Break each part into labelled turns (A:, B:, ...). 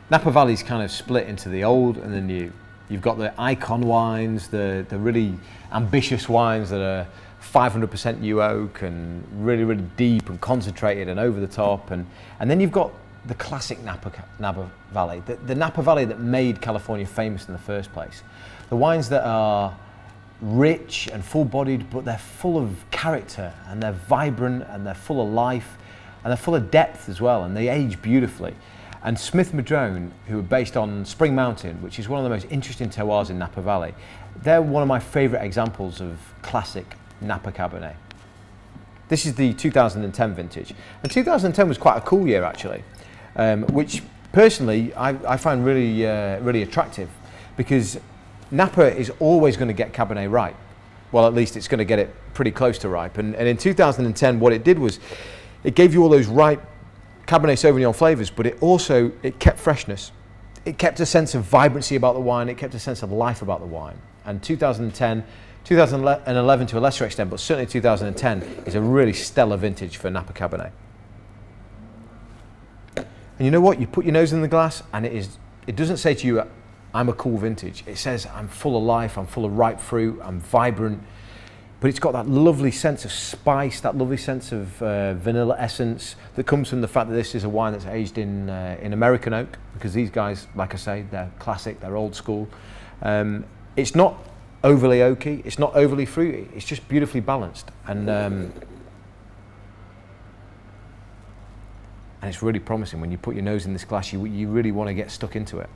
A: Napa Valley's kind of split into the old and the new. You've got the icon wines, the really ambitious wines that are 500% new oak and really, really deep and concentrated and over the top. And then you've got the classic Napa Valley, the Napa Valley that made California famous in the first place. The wines that are rich and full-bodied, but they're full of character and they're vibrant and they're full of life and they're full of depth as well, and they age beautifully. And Smith-Madrone, who are based on Spring Mountain, which is one of the most interesting terroirs in Napa Valley, they're one of my favourite examples of classic Napa Cabernet. This is the 2010 vintage, and 2010 was quite a cool year actually, which personally I find really, really attractive, because Napa is always going to get Cabernet right. Well, at least it's going to get it pretty close to ripe. And in 2010, what it did was it gave you all those ripe Cabernet Sauvignon flavours, but it kept freshness. It kept a sense of vibrancy about the wine. It kept a sense of life about the wine. And 2010, 2011 to a lesser extent, but certainly 2010 is a really stellar vintage for Napa Cabernet. And you know what? You put your nose in the glass, and it doesn't say to you, I'm a cool vintage. It says I'm full of life, I'm full of ripe fruit, I'm vibrant, but it's got that lovely sense of spice, that lovely sense of vanilla essence that comes from the fact that this is a wine that's aged in American oak, because these guys, like I say, they're classic, they're old school. It's not overly oaky, it's not overly fruity, it's just beautifully balanced. And it's really promising. When you put your nose in this glass, you really want to get stuck into it.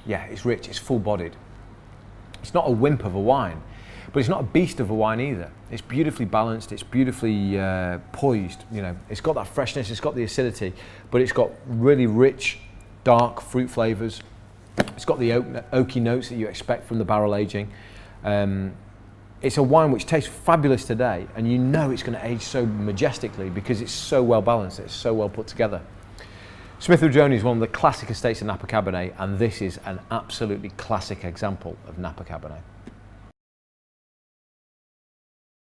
A: Yeah, it's rich, it's full-bodied. It's not a wimp of a wine, but it's not a beast of a wine either. It's beautifully balanced, it's beautifully poised, you know. It's got that freshness, it's got the acidity, but it's got really rich, dark fruit flavours. It's got the oaky notes that you expect from the barrel aging. It's a wine which tastes fabulous today, and you know it's going to age so majestically because it's so well balanced, it's so well put together. Smith-Madrone is one of the classic estates of Napa Cabernet, and this is an absolutely classic example of Napa Cabernet.